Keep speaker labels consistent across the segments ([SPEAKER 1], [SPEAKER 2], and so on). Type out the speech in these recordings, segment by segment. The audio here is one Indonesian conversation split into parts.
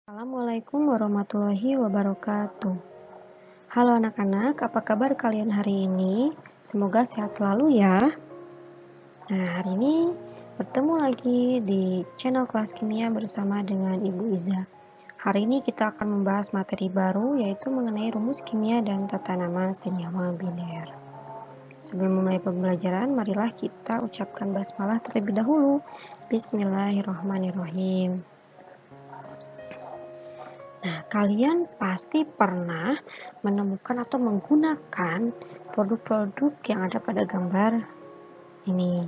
[SPEAKER 1] Assalamualaikum warahmatullahi wabarakatuh. Halo anak-anak, apa kabar kalian hari ini? Semoga sehat selalu ya. Nah, hari ini bertemu lagi di channel kelas kimia bersama dengan Ibu Iza. Hari ini kita akan membahas materi baru, yaitu mengenai rumus kimia dan tata nama senyawa biner. Sebelum memulai pembelajaran, marilah kita ucapkan basmalah terlebih dahulu. Bismillahirrahmanirrahim. Nah, kalian pasti pernah menemukan atau menggunakan produk-produk yang ada pada gambar ini.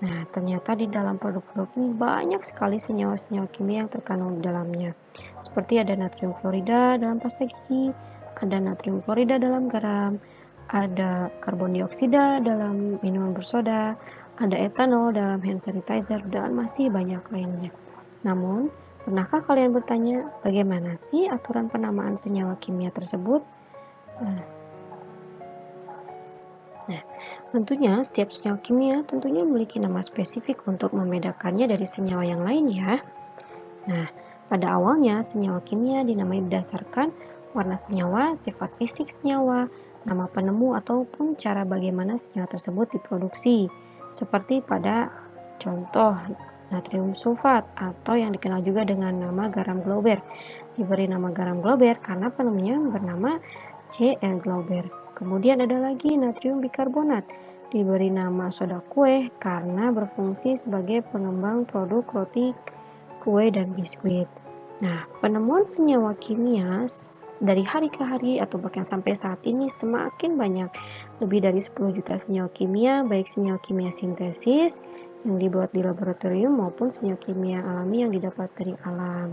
[SPEAKER 1] Nah, ternyata di dalam produk-produk ini banyak sekali senyawa-senyawa kimia yang terkandung di dalamnya. Seperti ada natrium klorida dalam pasta gigi, ada natrium klorida dalam garam, ada karbon dioksida dalam minuman bersoda, ada etanol dalam hand sanitizer, dan masih banyak lainnya. Namun, pernahkah kalian bertanya, bagaimana sih aturan penamaan senyawa kimia tersebut? Nah, tentunya setiap senyawa kimia tentunya memiliki nama spesifik untuk membedakannya dari senyawa yang lain ya. Nah, pada awalnya senyawa kimia dinamai berdasarkan warna senyawa, sifat fisik senyawa, nama penemu ataupun cara bagaimana senyawa tersebut diproduksi. Seperti pada contoh natrium sulfat atau yang dikenal juga dengan nama garam Glauber. Diberi nama garam Glauber karena penemunya bernama C.L. Glauber. Kemudian ada lagi natrium bikarbonat. Diberi nama soda kue karena berfungsi sebagai pengembang produk roti, kue, dan biskuit. Nah, penemuan senyawa kimia dari hari ke hari atau bahkan sampai saat ini semakin banyak. Lebih dari 10 juta senyawa kimia, baik senyawa kimia sintesis yang dibuat di laboratorium maupun senyawa kimia alami yang didapat dari alam.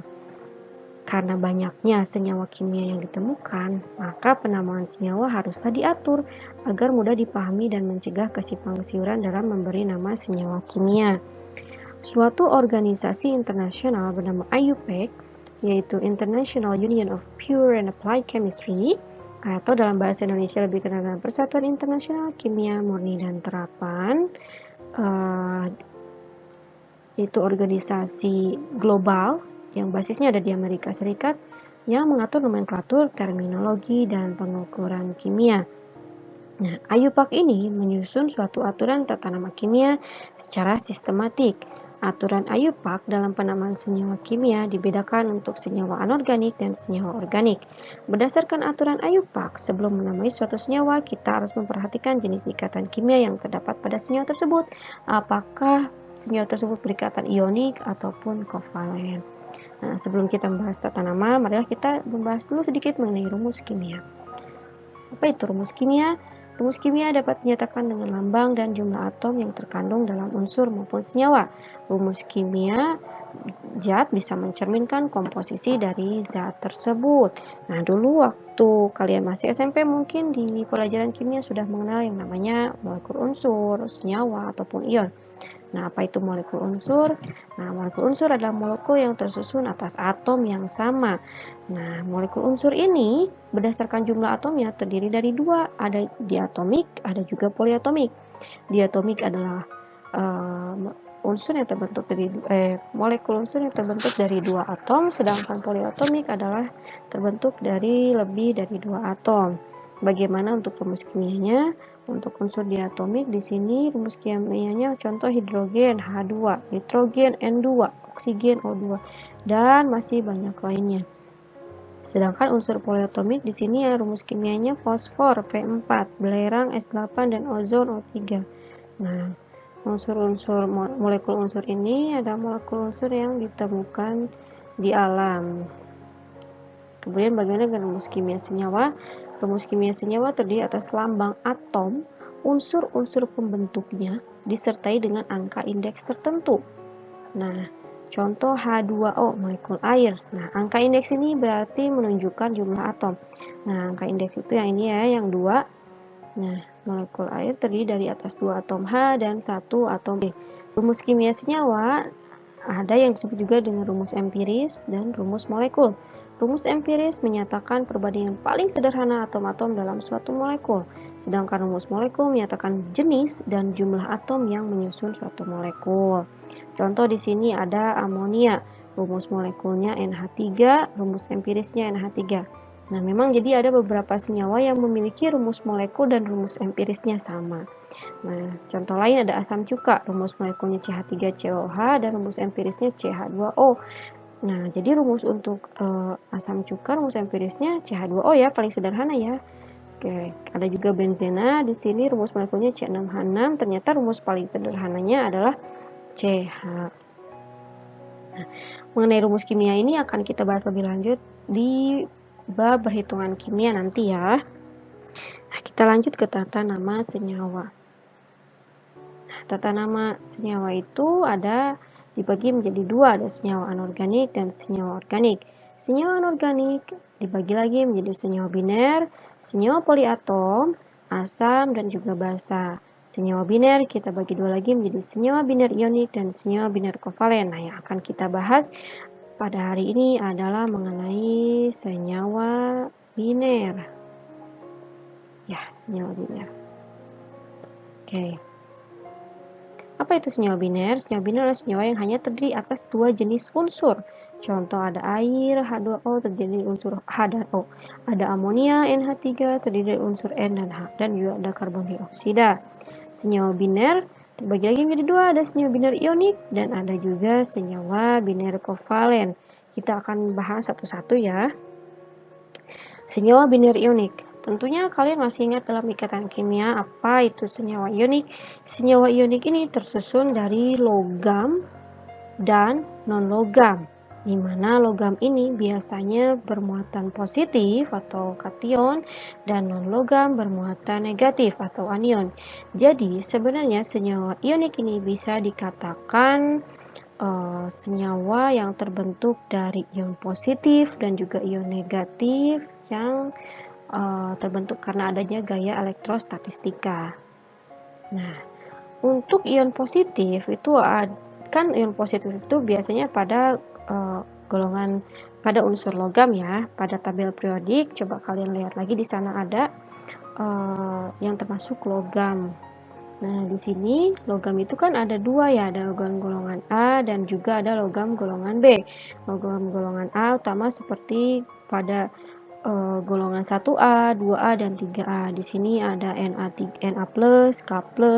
[SPEAKER 1] Karena banyaknya senyawa kimia yang ditemukan, maka penamaan senyawa haruslah diatur agar mudah dipahami dan mencegah kesimpang siuran dalam memberi nama senyawa kimia. Suatu organisasi internasional bernama IUPAC, yaitu International Union of Pure and Applied Chemistry, atau dalam bahasa Indonesia lebih dikenal dengan Persatuan Internasional Kimia Murni dan Terapan, itu organisasi global yang basisnya ada di Amerika Serikat yang mengatur nomenklatur, terminologi, dan pengukuran kimia. Nah, IUPAC ini menyusun suatu aturan tata nama kimia secara sistematik. Aturan IUPAC dalam penamaan senyawa kimia dibedakan untuk senyawa anorganik dan senyawa organik. Berdasarkan aturan IUPAC, sebelum menamai suatu senyawa, kita harus memperhatikan jenis ikatan kimia yang terdapat pada senyawa tersebut. Apakah senyawa tersebut berikatan ionik ataupun kovalen. Nah, sebelum kita membahas tata nama, marilah kita membahas dulu sedikit mengenai rumus kimia. Apa itu rumus kimia? Rumus kimia dapat dinyatakan dengan lambang dan jumlah atom yang terkandung dalam unsur maupun senyawa. Rumus kimia zat bisa mencerminkan komposisi dari zat tersebut. Nah, dulu waktu kalian masih SMP mungkin di pelajaran kimia sudah mengenal yang namanya molekul unsur, senyawa, ataupun ion. Nah, apa itu molekul unsur? Nah, molekul unsur adalah molekul yang tersusun atas atom yang sama. Nah, molekul unsur ini berdasarkan jumlah atomnya terdiri dari dua, ada diatomik, ada juga poliatomik. Diatomik adalah unsur yang terbentuk dari molekul unsur yang terbentuk dari dua atom, sedangkan poliatomik adalah terbentuk dari lebih dari dua atom. Bagaimana untuk rumus kimianya? Untuk unsur diatomik di sini rumus kimianya contoh hidrogen H2, nitrogen N2, oksigen O2, dan masih banyak lainnya. Sedangkan unsur poliatomik di sini ya rumus kimianya fosfor P4, belerang S8, dan ozon O3. Nah, unsur-unsur molekul unsur ini ada molekul unsur yang ditemukan di alam. Kemudian bagaimana dengan rumus kimia senyawa? Rumus kimia senyawa terdiri atas lambang atom, unsur-unsur pembentuknya, disertai dengan angka indeks tertentu. Nah, contoh H2O, molekul air. Nah, angka indeks ini berarti menunjukkan jumlah atom. Nah, angka indeks itu yang ini ya, yang 2. Nah, molekul air terdiri dari atas 2 atom H dan 1 atom B. Rumus kimia senyawa ada yang disebut juga dengan rumus empiris dan rumus molekul. Rumus empiris menyatakan perbandingan paling sederhana atom-atom dalam suatu molekul, sedangkan rumus molekul menyatakan jenis dan jumlah atom yang menyusun suatu molekul. Contoh di sini ada amonia, rumus molekulnya NH3, rumus empirisnya NH3. Nah, memang jadi ada beberapa senyawa yang memiliki rumus molekul dan rumus empirisnya sama. Nah, contoh lain ada asam cuka, rumus molekulnya CH3COH dan rumus empirisnya CH2O. Nah, jadi rumus untuk asam cuka, rumus empirisnya CH2O ya, paling sederhana ya. Oke, ada juga benzena, di sini rumus molekulnya C6H6, ternyata rumus paling sederhananya adalah CH. Nah, mengenai rumus kimia ini akan kita bahas lebih lanjut di bab perhitungan kimia nanti ya. Nah, kita lanjut ke tata nama senyawa. Nah, tata nama senyawa itu dibagi menjadi dua, ada senyawa anorganik dan senyawa organik. Senyawa anorganik dibagi lagi menjadi senyawa biner, senyawa poliatom, asam, dan juga basa. Senyawa biner kita bagi dua lagi menjadi senyawa biner ionik dan senyawa biner kovalen. Nah, yang akan kita bahas pada hari ini adalah mengenai senyawa biner. Ya, senyawa biner. Oke. Apa itu senyawa biner? Senyawa biner adalah senyawa yang hanya terdiri atas dua jenis unsur. Contoh ada air, H2O terdiri dari unsur H dan O. Ada amonia, NH3 terdiri dari unsur N dan H. Dan juga ada karbon dioksida. Senyawa biner terbagi lagi menjadi dua, ada senyawa biner ionik dan ada juga senyawa biner kovalen. Kita akan bahas satu-satu ya. Senyawa biner ionik. Tentunya kalian masih ingat dalam ikatan kimia apa itu senyawa ionik. Senyawa ionik ini tersusun dari logam dan non-logam, di mana logam ini biasanya bermuatan positif atau kation dan non-logam bermuatan negatif atau anion. Jadi sebenarnya senyawa ionik ini bisa dikatakan senyawa yang terbentuk dari ion positif dan juga ion negatif yang terbentuk karena adanya gaya elektrostatistika. Nah, untuk ion positif itu kan ion positif itu biasanya pada pada unsur logam ya. Pada tabel periodik coba kalian lihat lagi di sana ada yang termasuk logam. Nah, di sini logam itu kan ada dua ya, ada logam golongan A dan juga ada logam golongan B. Logam golongan A utama seperti pada golongan 1A, 2A, dan 3A. Di sini ada Na+, K+,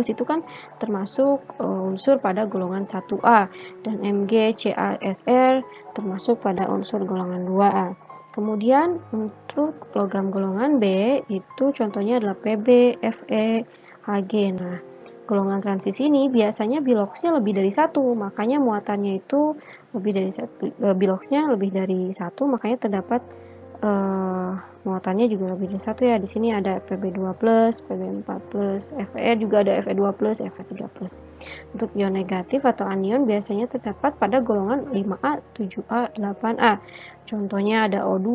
[SPEAKER 1] itu kan termasuk unsur pada golongan 1A. Dan Mg, CaSr termasuk pada unsur golongan 2A. Kemudian untuk logam golongan B itu contohnya adalah Pb, Fe, Hg. Nah, golongan transisi ini biasanya biloksnya lebih dari 1, makanya muatannya itu lebih dari 1, biloksnya lebih dari 1, makanya terdapat muatannya juga lebih dari 1 ya. Di sini ada Pb2+, Pb4+, Fe juga ada Fe2+, Fe3+. Untuk ion negatif atau anion biasanya terdapat pada golongan 5A, 7A, 8A. Contohnya ada O2,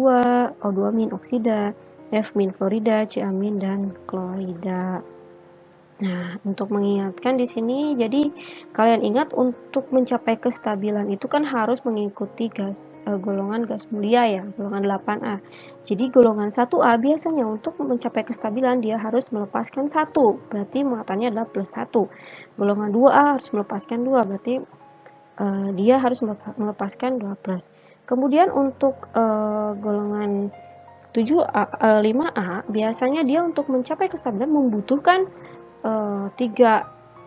[SPEAKER 1] O2- oksida, F- fluorida, Ca- dan klorida. Nah, untuk mengingatkan di sini, jadi kalian ingat untuk mencapai kestabilan itu kan harus mengikuti golongan gas mulia ya, golongan 8A. Jadi golongan 1A biasanya untuk mencapai kestabilan dia harus melepaskan 1, berarti muatannya adalah +1. Golongan 2A harus melepaskan 2, berarti dia harus melepaskan 2+. Kemudian untuk golongan 5A biasanya dia untuk mencapai kestabilan membutuhkan 3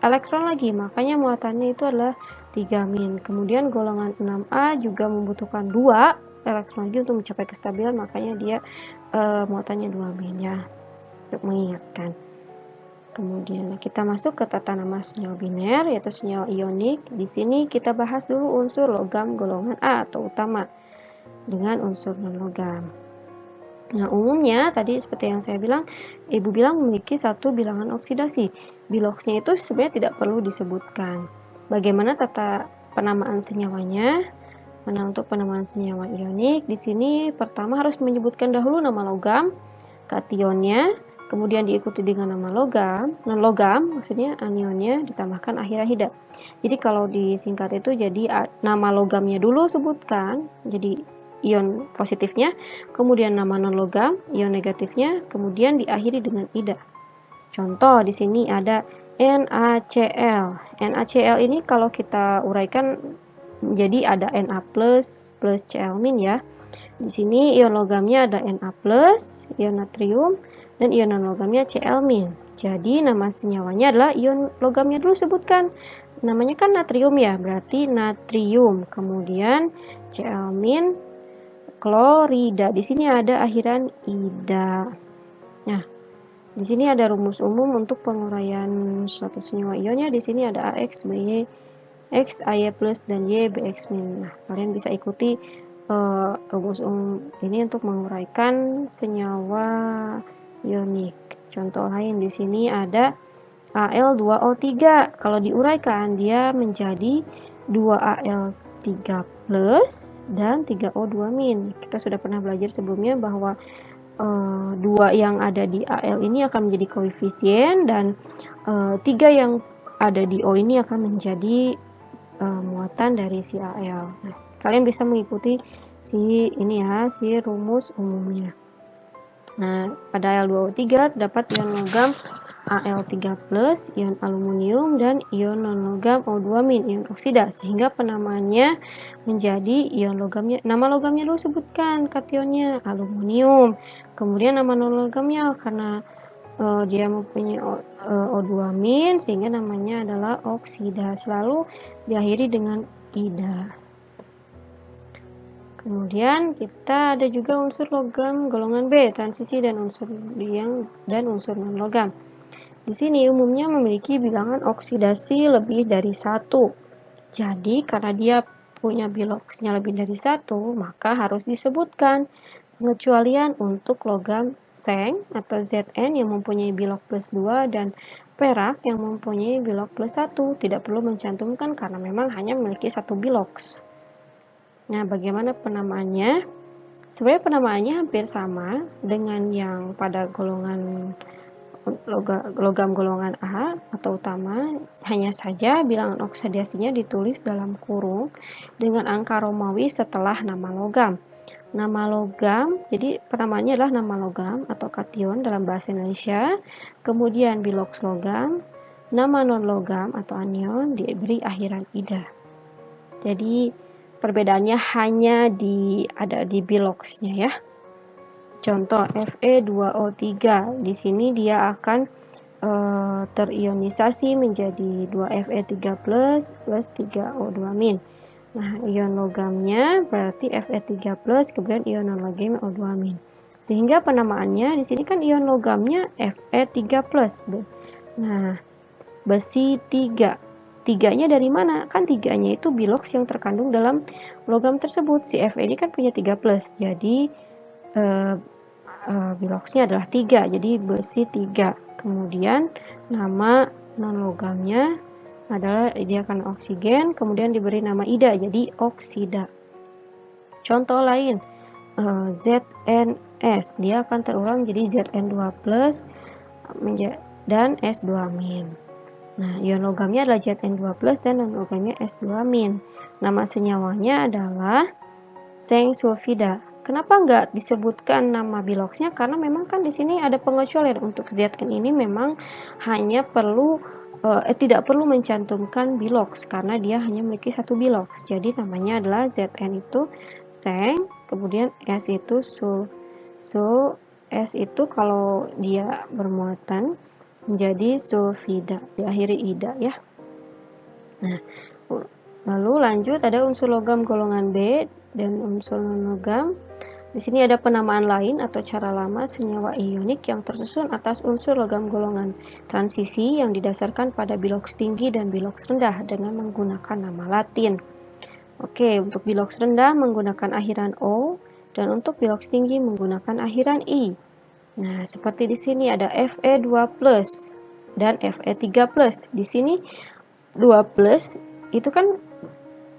[SPEAKER 1] elektron lagi, makanya muatannya itu adalah 3-. Kemudian golongan 6A juga membutuhkan 2 elektron lagi untuk mencapai kestabilan, makanya dia muatannya 2- ya, untuk mengingatkan. Kemudian kita masuk ke tata nama senyawa biner, yaitu senyawa ionik. Di sini kita bahas dulu unsur logam golongan A atau utama dengan unsur non-logam. Nah, umumnya tadi seperti yang saya bilang, Ibu bilang memiliki satu bilangan oksidasi. Biloksnya itu sebenarnya tidak perlu disebutkan. Bagaimana tata penamaan senyawanya? Nah, untuk penamaan senyawa ionik, di sini pertama harus menyebutkan dahulu nama logam, kationnya, kemudian diikuti dengan nama logam, non-logam, maksudnya anionnya, ditambahkan akhir-akhir. Jadi kalau disingkat itu jadi nama logamnya dulu sebutkan, jadi ion positifnya, kemudian nama non-logam, ion negatifnya, kemudian diakhiri dengan ida. Contoh di sini ada NaCl. NaCl ini kalau kita uraikan jadi ada Na plus Cl min ya. Di sini ion logamnya ada Na plus, ion natrium, dan ion non-logamnya Cl min. Jadi nama senyawanya adalah ion logamnya dulu sebutkan. Namanya kan natrium ya, berarti natrium. Kemudian Cl min klorida. Di sini ada akhiran ida. Nah, di sini ada rumus umum untuk penguraian suatu senyawa ionnya. Di sini ada AX, BY, X, AY plus, dan Y, BX min. Nah, kalian bisa ikuti rumus umum ini untuk menguraikan senyawa ionik. Contoh lain di sini ada Al2O3. Kalau diuraikan dia menjadi 2Al3 plus dan 3O2 min. Kita sudah pernah belajar sebelumnya bahwa 2 yang ada di Al ini akan menjadi koefisien dan 3 yang ada di O ini akan menjadi muatan dari si Al. Nah, kalian bisa mengikuti si rumus umumnya. Nah, pada Al2O3 terdapat ion logam Al3+, ion aluminium, dan ion non-logam O2-, ion oksida, sehingga penamaannya menjadi ion logamnya. Nama logamnya dulu sebutkan kationnya aluminium, kemudian nama non-logamnya karena dia mempunyai O2-, sehingga namanya adalah oksida, selalu diakhiri dengan ida. Kemudian kita ada juga unsur logam golongan B, transisi dan unsur unsur non-logam. Di sini umumnya memiliki bilangan oksidasi lebih dari 1. Jadi karena dia punya biloksnya lebih dari 1, maka harus disebutkan pengecualian untuk logam seng atau Zn yang mempunyai bilok plus 2 dan perak yang mempunyai bilok plus 1. Tidak perlu mencantumkan karena memang hanya memiliki 1 biloks. Nah, bagaimana penamaannya? Sebenarnya penamaannya hampir sama dengan yang pada golongan logam golongan A atau utama, hanya saja bilangan oksidasinya ditulis dalam kurung dengan angka Romawi setelah nama logam. Nama logam, jadi penamaannya adalah nama logam atau kation dalam bahasa Indonesia, kemudian biloks logam, nama non logam atau anion diberi akhiran ida. Jadi perbedaannya hanya ada di biloksnya ya. Contoh Fe2O3. Di sini dia akan terionisasi menjadi 2Fe3+ plus 3O2-. Nah, ion logamnya berarti Fe3+, kemudian ion non logamnya O2-. Sehingga penamaannya di sini kan ion logamnya Fe3+. Nah, besi 3. Tiganya dari mana? Kan tiganya itu biloks yang terkandung dalam logam tersebut. Si Fe ini kan punya 3+. Jadi biloksnya adalah 3. Jadi besi 3. Kemudian nama non logamnya adalah dia akan oksigen, kemudian diberi nama ida. Jadi oksida. Contoh lain ZNS. Dia akan terulang jadi Zn2+ dan S2-. Nah, ion logamnya adalah Zn2+ dan non logamnya S2-. Nama senyawanya adalah seng sulfida. Kenapa nggak disebutkan nama biloksnya? Karena memang kan di sini ada pengecualian untuk Zn ini memang hanya tidak perlu mencantumkan biloks karena dia hanya memiliki 1 biloks. Jadi namanya adalah Zn itu seng, kemudian S itu S itu kalau dia bermuatan menjadi sulfida, diakhiri ida ya. Nah, lalu lanjut ada unsur logam golongan B dan unsur non-logam. Di sini ada penamaan lain atau cara lama senyawa ionik yang tersusun atas unsur logam golongan transisi yang didasarkan pada biloks tinggi dan biloks rendah dengan menggunakan nama Latin. Oke, untuk biloks rendah menggunakan akhiran O dan untuk biloks tinggi menggunakan akhiran I. Nah, seperti di sini ada Fe2+ dan Fe3+. Di sini 2+ itu kan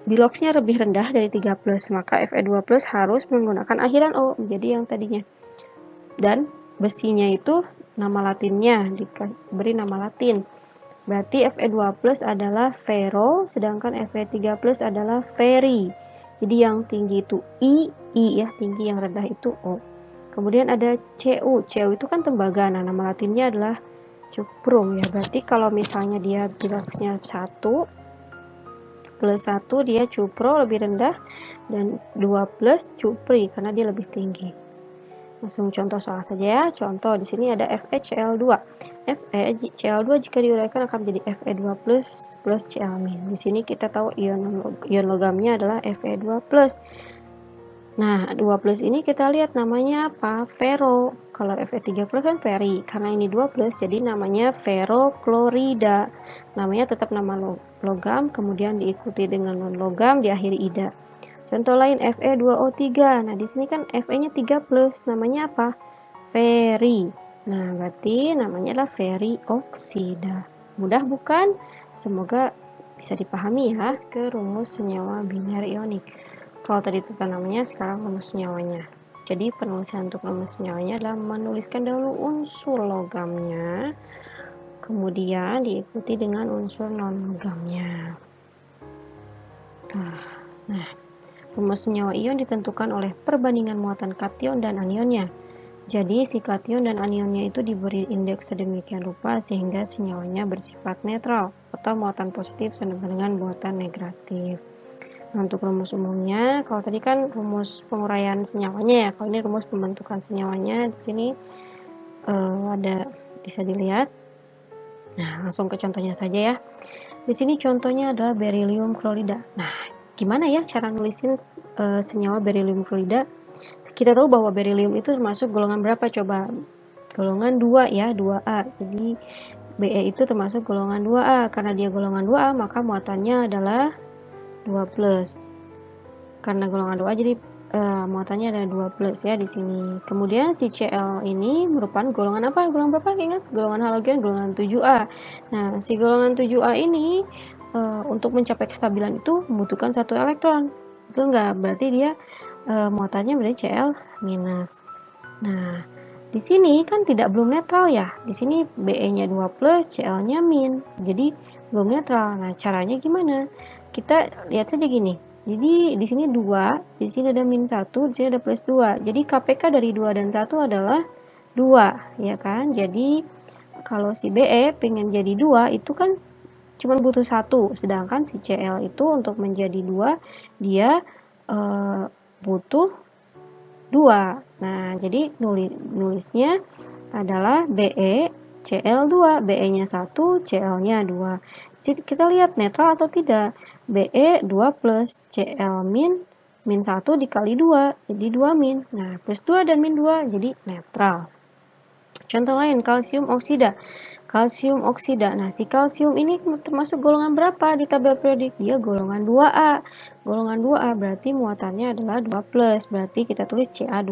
[SPEAKER 1] biloksnya lebih rendah dari 3+, maka Fe2+ harus menggunakan akhiran O menjadi yang tadinya. Dan besinya itu nama latinnya diberi nama latin. Berarti Fe2+ adalah ferro, sedangkan Fe3+ adalah ferri. Jadi yang tinggi itu I ya, tinggi, yang rendah itu O. Kemudian ada Cu itu kan tembaga. Nah, nama latinnya adalah cuprum ya. Berarti kalau misalnya dia bilasnya 1 plus 1 dia cupro lebih rendah, dan 2 plus cupri karena dia lebih tinggi. Langsung contoh soal saja ya. Contoh di sini ada FeCl2. FeCl2 jika diuraikan akan menjadi Fe2 plus Cl-. Di sini kita tahu ion logamnya adalah Fe2 plus. Nah, 2 plus ini kita lihat namanya apa? Ferro. Kalau Fe3 plus kan feri. Karena ini 2 plus jadi namanya ferroklorida. Namanya tetap nama logam, kemudian diikuti dengan non logam, diakhiri ida. Contoh lain Fe2O3. Nah, di sini kan Fe-nya 3 plus, namanya apa? Feri. Nah, berarti namanya adalah feri oksida. Mudah bukan? Semoga bisa dipahami ya ke rumus senyawa biner ionik. Kalau tadi tata namanya, sekarang rumus senyawanya. Jadi penulisan untuk rumus senyawanya adalah menuliskan dahulu unsur logamnya, kemudian diikuti dengan unsur non-logamnya. Nah, rumus senyawa ion ditentukan oleh perbandingan muatan kation dan anionnya. Jadi si kation dan anionnya itu diberi indeks sedemikian rupa sehingga senyawanya bersifat netral atau muatan positif sama dengan muatan negatif. Nah, untuk rumus umumnya, kalau tadi kan rumus penguraian senyawanya ya, kalau ini rumus pembentukan senyawanya. Di sini ada, bisa dilihat. Nah, langsung ke contohnya saja ya. Di sini contohnya adalah beryllium klorida. Nah, gimana ya cara nulisin senyawa beryllium klorida? Kita tahu bahwa beryllium itu termasuk golongan berapa coba? Golongan 2 ya, 2A. Jadi Be itu termasuk golongan 2A. Karena dia golongan 2A, maka muatannya adalah 2 plus. Karena golongan 2A jadi muatannya ada 2 plus ya di sini. Kemudian si Cl ini merupakan golongan apa? Golongan berapa? Ingat, golongan halogen, golongan 7A. Nah, si golongan 7A ini untuk mencapai kestabilan itu membutuhkan 1 elektron. Betul nggak? Berarti dia muatannya berarti Cl minus. Nah, di sini kan belum netral ya. Di sini Be-nya 2 plus, Cl-nya min. Jadi belum netral. Nah, caranya gimana? Kita lihat saja gini. Jadi di sini 2, di sini ada min 1, di sini ada plus 2. Jadi KPK dari 2 dan 1 adalah 2, ya kan? Jadi kalau si Be pengen jadi 2 itu kan cuma butuh 1, sedangkan si Cl itu untuk menjadi 2 dia butuh 2. Nah, jadi nulisnya adalah Be Cl2, Be-nya 1, Cl-nya 2. Jadi kita lihat netral atau tidak. Be 2 plus, Cl min 1 dikali 2, jadi 2 min. Nah, plus 2 dan min 2 jadi netral. Contoh lain, kalsium oksida. Kalsium oksida. Nah, si kalsium ini termasuk golongan berapa di tabel periodik? Dia golongan 2A. Golongan 2A berarti muatannya adalah 2 plus. Berarti kita tulis Ca2+.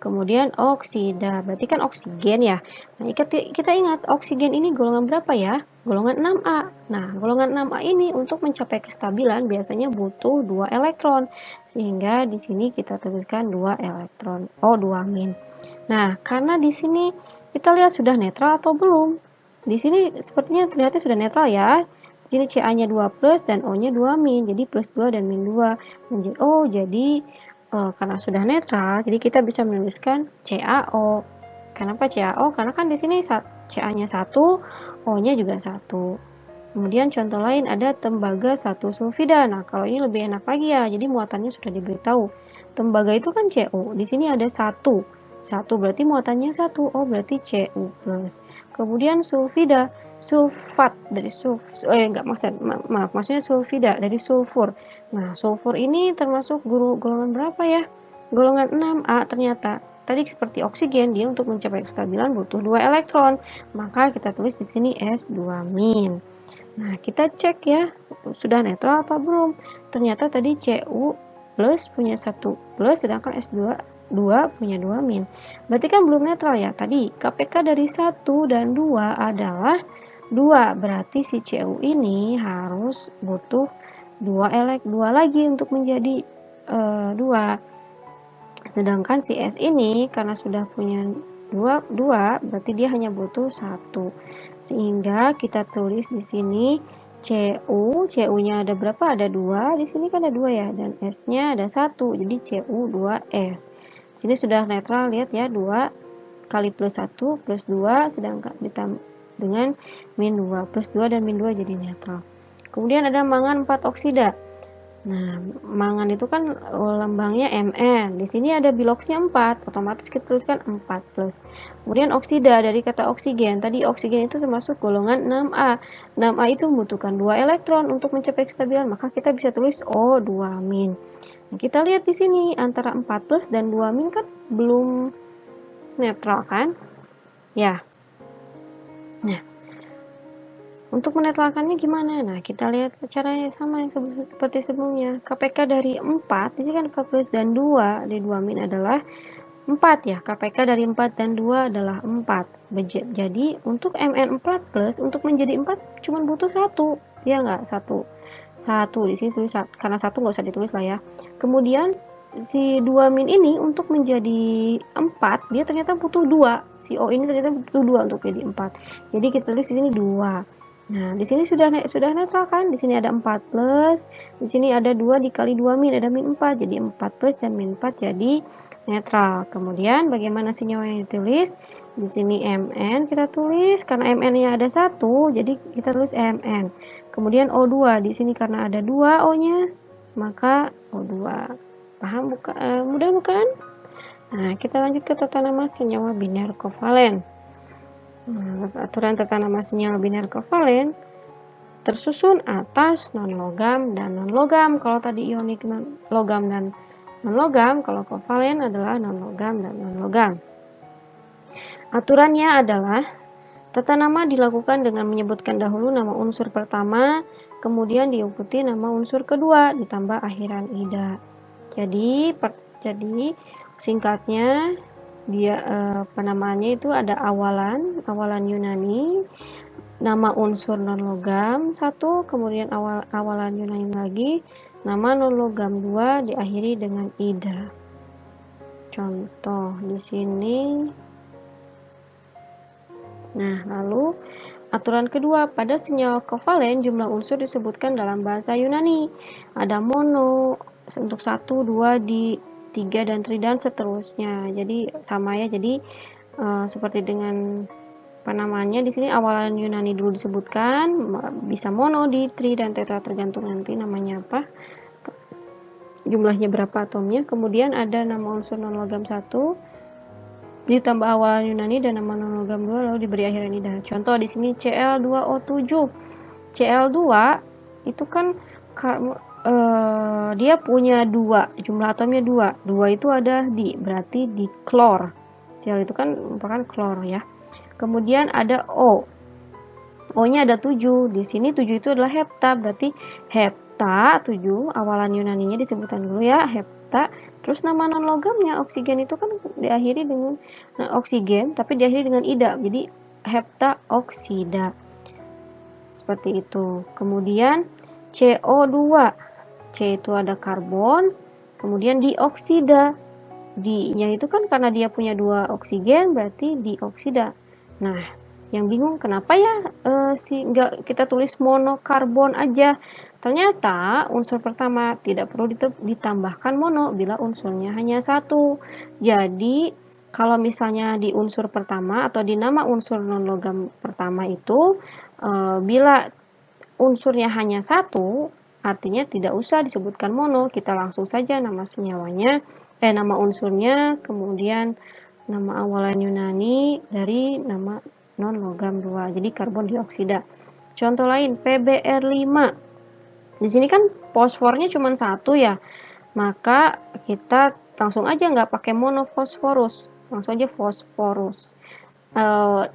[SPEAKER 1] Kemudian oksida. Berarti kan oksigen ya. Nah, kita ingat oksigen ini golongan berapa ya? Golongan 6A. Nah, golongan 6A ini untuk mencapai kestabilan biasanya butuh 2 elektron. Sehingga di sini kita tuliskan 2 elektron. Oh, 2 min. Nah, karena di sini kita lihat sudah netral atau belum. Di sini sepertinya terlihatnya sudah netral ya. Di sini Ca-nya 2 plus dan O-nya 2 min. Jadi plus 2 dan min 2. Jadi karena sudah netral, jadi kita bisa menuliskan CaO. Kenapa CaO? Karena kan di sini Ca-nya 1, O-nya juga 1. Kemudian contoh lain ada tembaga 1 sulfida. Nah, kalau ini lebih enak lagi ya. Jadi muatannya sudah diberitahu. Tembaga itu kan Cu. Di sini ada 1. 1 berarti muatannya 1. Oh, berarti Cu+. Kemudian sulfida, sulfat dari maksudnya sulfida dari sulfur. Nah, sulfur ini termasuk golongan berapa ya? Golongan 6A ternyata. Tadi seperti oksigen, dia untuk mencapai kestabilan butuh 2 elektron. Maka kita tulis di sini S2-. Nah, kita cek ya, sudah netral apa belum? Ternyata tadi Cu plus punya 1 plus, sedangkan S2 punya 2 min. Berarti kan belum netral ya. Tadi KPK dari 1 dan 2 adalah 2. Berarti si Cu ini harus butuh 2 lagi untuk menjadi 2. Sedangkan si S ini karena sudah punya 2, berarti dia hanya butuh 1. Sehingga kita tulis di sini Cu-nya ada berapa? Ada 2. Di sini kan ada 2 ya, dan S-nya ada 1. Jadi Cu2S. Di sini sudah netral, lihat ya, 2 kali plus 1 plus 2, sedangkan ditambah dengan min 2. Plus 2 dan min 2 jadi netral. Kemudian ada mangan 4 oksida. Nah, mangan itu kan lambangnya Mn. Di sini ada biloxnya 4, otomatis kita tuliskan 4 plus. Kemudian oksida dari kata oksigen. Tadi oksigen itu termasuk golongan 6A. 6A itu membutuhkan 2 elektron untuk mencapai kestabilan, maka kita bisa tulis O2 min. Nah, kita lihat di sini antara 4 plus dan 2 min kan belum netral kan? Ya. Nah, untuk menetralkannya gimana? Nah, kita lihat caranya sama yang seperti sebelumnya. KPK dari 4, di sini kan 4 plus dan 2, di 2 min adalah 4 ya. KPK dari 4 dan 2 adalah 4. Jadi, untuk Mn4 plus, untuk menjadi 4, cuma butuh 1. Ya nggak? 1. 1, di sini tulis 1. Karena 1 nggak usah ditulis lah ya. Kemudian, si 2 min ini untuk menjadi 4, dia ternyata butuh 2. Si O ini ternyata butuh 2 untuk jadi 4. Jadi, kita tulis di sini 2. Nah, di sini sudah netral kan? Di sini ada 4 plus, di sini ada 2 dikali 2 min, ada min 4. Jadi 4 plus dan min 4 jadi netral. Kemudian bagaimana senyawa yang ditulis? Di sini Mn kita tulis, karena Mn-nya ada 1, jadi kita tulis Mn. Kemudian O2, di sini karena ada 2 O-nya, maka O2. Paham bukan? Mudah bukan? Nah, kita lanjut ke tata nama senyawa biner kovalen. Aturan tata nama senyawa biner kovalen tersusun atas non-logam dan non-logam. Kalau tadi ionik logam dan non-logam, kalau kovalen adalah non-logam dan non-logam. Aturannya adalah tata nama dilakukan dengan menyebutkan dahulu nama unsur pertama, kemudian diikuti nama unsur kedua, ditambah akhiran ida. Jadi singkatnya dia penamaannya itu ada awalan Yunani, nama unsur non-logam 1, kemudian awalan Yunani lagi, nama non-logam 2, diakhiri dengan ida. Contoh di sini. Nah, lalu aturan kedua, pada senyawa kovalen jumlah unsur disebutkan dalam bahasa Yunani. Ada mono untuk 1, 2, di 3 dan tri dan seterusnya. Jadi sama ya. Jadi seperti dengan penamaannya di sini awalan Yunani dulu disebutkan, bisa mono, di, tri dan tetra tergantung nanti namanya apa. Jumlahnya berapa atomnya. Kemudian ada nama unsur non-logam 1 ditambah awalan Yunani dan nama non-logam 2 lalu diberi akhiran ida. Contoh di sini Cl2O7. Cl2 itu kan dia punya 2, jumlah atomnya 2. 2 itu ada di, berarti di klor. Cl itu kan merupakan klor ya. Kemudian ada O. O-nya ada 7. Di sini 7 itu adalah hepta, berarti hepta 7, awalan Yunaninya disebutkan dulu ya, hepta. Terus nama non-logamnya oksigen itu kan diakhiri dengan oksigen, tapi diakhiri dengan ida. Jadi hepta oksida. Seperti itu. Kemudian CO2. C itu ada karbon, kemudian dioksida. Di-nya itu kan karena dia punya 2 oksigen, berarti dioksida. Nah, yang bingung kenapa ya nggak kita tulis monokarbon aja. Ternyata unsur pertama tidak perlu ditambahkan mono bila unsurnya hanya 1. Jadi kalau misalnya di unsur pertama atau di nama unsur non-logam pertama itu bila unsurnya hanya 1, artinya tidak usah disebutkan mono, kita langsung saja nama senyawanya, nama unsurnya, kemudian nama awalan Yunani dari nama non-logam 2, jadi karbon dioksida. Contoh lain, PbR5. Di sini kan fosfornya cuma 1 ya, maka kita langsung aja nggak pakai monofosforus, langsung aja fosforus.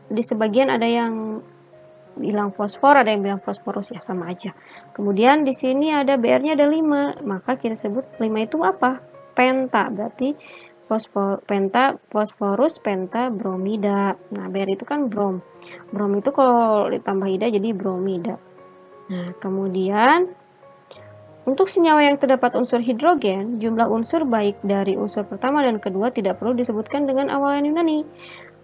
[SPEAKER 1] Di sebagian ada yang bilang fosfor, ada yang bilang fosforus, ya sama aja. Kemudian di sini ada Br-nya ada 5, maka kita sebut 5 itu apa? Penta, berarti fosforus penta bromida. Nah, Br itu kan brom. Brom itu kalau ditambah ida jadi bromida. Nah, kemudian untuk senyawa yang terdapat unsur hidrogen, jumlah unsur baik dari unsur pertama dan kedua tidak perlu disebutkan dengan awalan Yunani.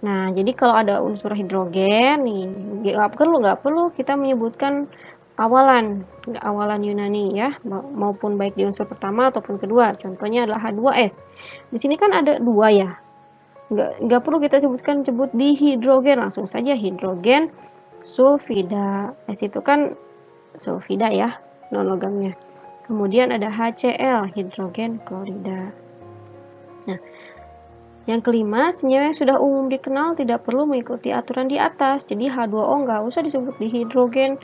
[SPEAKER 1] Nah, jadi kalau ada unsur hidrogen nih, nggak perlu kita menyebutkan awalan Yunani ya, maupun baik di unsur pertama ataupun kedua. Contohnya adalah H2S. Di sini kan ada dua ya, nggak perlu kita sebut dihidrogen, langsung saja hidrogen sulfida. S itu kan sulfida ya, non logamnya. Kemudian ada HCl, hidrogen klorida. Nah, yang kelima, senyawa yang sudah umum dikenal tidak perlu mengikuti aturan di atas. Jadi H2O nggak usah disebut dihidrogen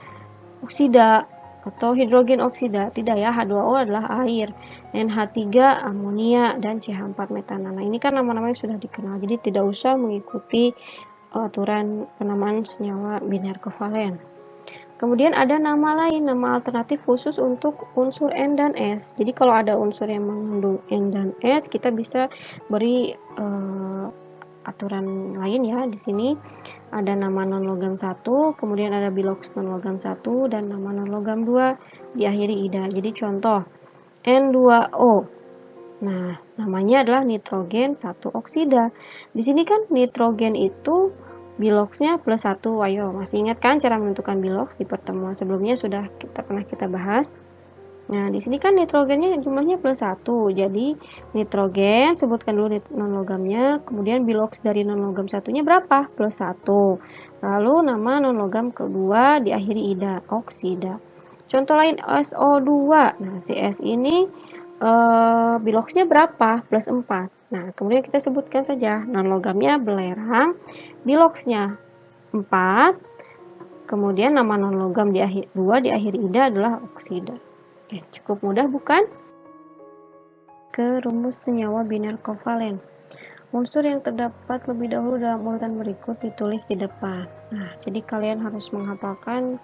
[SPEAKER 1] oksida atau hidrogen oksida. Tidak ya, H2O adalah air, NH3 amonia, dan CH4 metana. Nah, ini kan nama-nama yang sudah dikenal. Jadi tidak usah mengikuti aturan penamaan senyawa biner kovalen. Kemudian ada nama lain, nama alternatif khusus untuk unsur N dan S. Jadi kalau ada unsur yang mengandung N dan S, kita bisa beri aturan lain ya. Di sini ada nama non logam 1, kemudian ada bilox non logam 1, dan nama non logam 2 diakhiri ida. Jadi contoh N2O. Nah, namanya adalah nitrogen 1 oksida. Di sini kan nitrogen itu biloxnya plus 1, ayo masih ingat kan cara menentukan bilox? Di pertemuan sebelumnya sudah pernah kita bahas. Nah, di sini kan nitrogennya jumlahnya plus 1, jadi nitrogen, sebutkan dulu non logamnya, kemudian bilox dari non logam satunya berapa? Plus 1. Lalu nama non logam kedua diakhiri ida, oksida. Contoh lain SO2. Nah, si S ini biloxnya berapa? Plus 4. Nah, kemudian kita sebutkan saja non logamnya belerang, biloxnya 4, kemudian nama non logam 2 diakhiri ida adalah oksida. Oke, cukup mudah bukan? Ke rumus senyawa biner kovalen. Unsur yang terdapat lebih dahulu dalam urutan berikut ditulis di depan. Nah, jadi kalian harus menghafalkan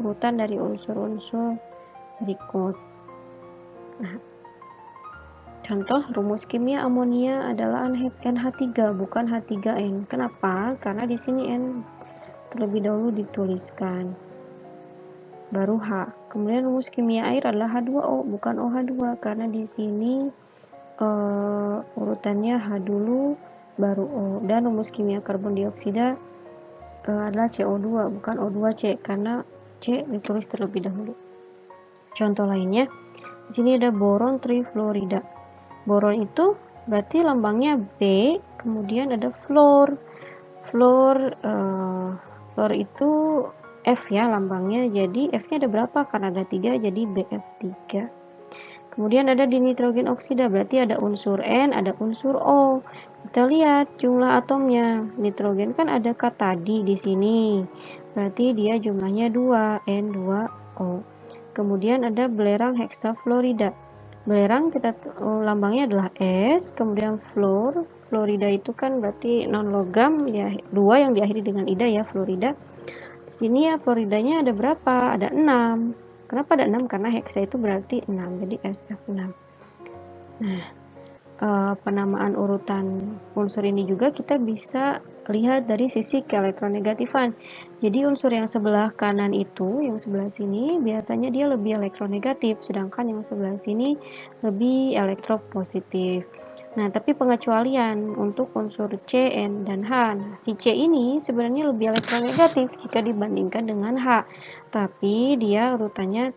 [SPEAKER 1] urutan dari unsur-unsur berikut. Nah, contoh rumus kimia amonia adalah NH3 bukan H3N. Kenapa? Karena di sini N terlebih dahulu dituliskan, baru H. Kemudian rumus kimia air adalah H2O bukan OH2 karena di sini urutannya H dulu baru O. Dan rumus kimia karbon dioksida adalah CO2 bukan O2C karena C ditulis terlebih dahulu. Contoh lainnya, di sini ada boron trifluorida. Boron itu berarti lambangnya B, kemudian ada fluor. Fluor itu F ya lambangnya, jadi F-nya ada berapa? Karena ada 3, jadi BF3. Kemudian ada di nitrogen oksida, berarti ada unsur N, ada unsur O. Kita lihat jumlah atomnya. Nitrogen kan ada K tadi di sini, berarti dia jumlahnya 2, N2O. Kemudian ada belerang heksafluorida. Belerang kita lambangnya adalah S, kemudian fluor. Fluorida itu kan berarti non logam ya, 2 yang diakhiri dengan ida ya, fluorida. Di sini ya fluoridanya ada berapa? Ada 6. Kenapa ada 6? Karena heksa itu berarti 6, jadi SF6. Nah, penamaan urutan unsur ini juga kita bisa lihat dari sisi keelektronegatifan. Jadi unsur yang sebelah kanan itu, yang sebelah sini, biasanya dia lebih elektronegatif, sedangkan yang sebelah sini lebih elektropositif. Nah, tapi pengecualian untuk unsur C, N, dan H. Nah, si C ini sebenarnya lebih elektronegatif jika dibandingkan dengan H, tapi dia urutannya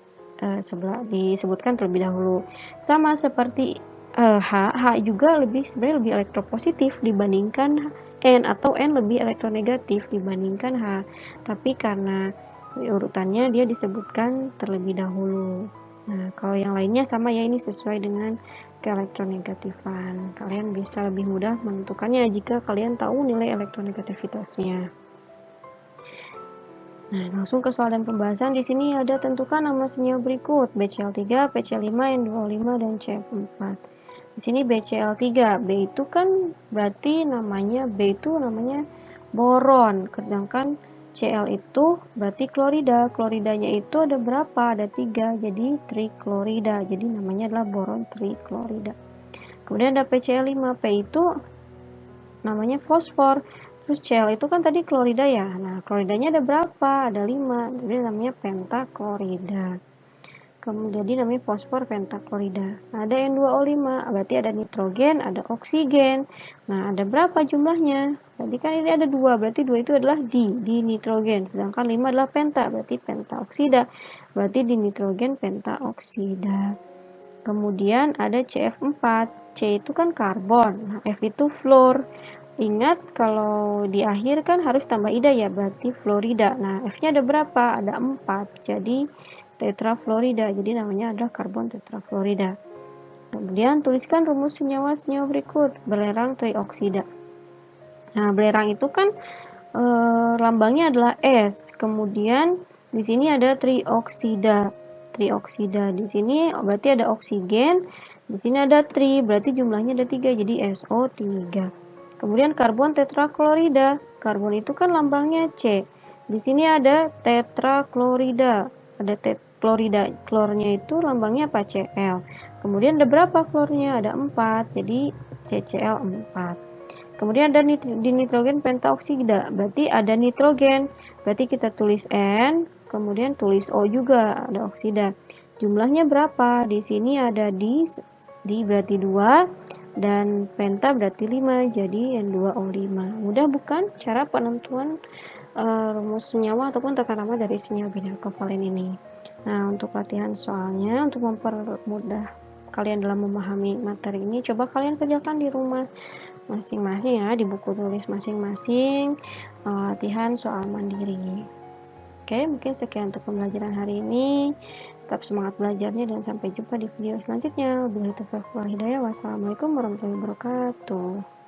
[SPEAKER 1] disebutkan terlebih dahulu. Sama seperti H juga sebenarnya lebih elektropositif dibandingkan N, atau N lebih elektronegatif dibandingkan H, tapi karena urutannya dia disebutkan terlebih dahulu. Nah, kalau yang lainnya sama ya, ini sesuai dengan keelektronegatifan. Kalian bisa lebih mudah menentukannya jika kalian tahu nilai elektronegativitasnya. Nah, langsung ke soal dan pembahasan. Di sini ada tentukan nama senyawa berikut: BCl3, PC5, N25, dan CF4. Di sini BCl3, B itu kan berarti namanya boron, sedangkan Cl itu berarti klorida. Kloridanya itu ada berapa? Ada 3, jadi triklorida. Jadi namanya adalah boron triklorida. Kemudian ada PCl5, P itu namanya fosfor. Terus Cl itu kan tadi klorida ya. Nah, kloridanya ada berapa? Ada 5. Jadi namanya pentaklorida. jadi namanya fosfor pentaklorida. Nah, ada N2O5, berarti ada nitrogen, ada oksigen. Nah, ada berapa jumlahnya? Tadi kan ini ada 2, berarti 2 itu adalah di nitrogen. Sedangkan 5 adalah penta, berarti pentaoksida. Berarti di nitrogen pentaoksida. Kemudian ada CF4. C itu kan karbon. Nah, F itu fluor. Ingat kalau di akhir kan harus tambah ida ya, berarti fluorida. Nah, F-nya ada berapa? Ada 4. Jadi tetrafluorida, jadi namanya adalah karbon tetrafluorida. Kemudian tuliskan rumus senyawa-senyawa berikut. Belerang trioksida. Nah, belerang itu kan lambangnya adalah S. Kemudian di sini ada trioksida. Trioksida di sini berarti ada oksigen. Di sini ada tri, berarti jumlahnya ada 3, jadi SO3. Kemudian karbon tetraklorida. Karbon itu kan lambangnya C. Di sini ada tetraklorida. Ada klorida, klornya itu lambangnya apa? Cl. Kemudian ada berapa klornya? Ada 4, jadi CCl4. Kemudian ada di nitrogen pentaoksida, berarti ada nitrogen, berarti kita tulis N, kemudian tulis O juga, ada oksida. Jumlahnya berapa? Di sini ada di berarti 2, dan penta berarti 5, jadi N2O5. Mudah bukan cara penentuan rumus senyawa ataupun tata nama dari senyawa bina kovalen ini. Nah, untuk latihan soalnya, untuk mempermudah kalian dalam memahami materi ini, coba kalian kerjakan di rumah masing-masing ya, di buku tulis masing-masing, latihan soal mandiri. Oke, mungkin sekian untuk pembelajaran hari ini. Tetap semangat belajarnya dan sampai jumpa di video selanjutnya. Wabillahi taufiq wal hidayah. Wassalamualaikum warahmatullahi wabarakatuh.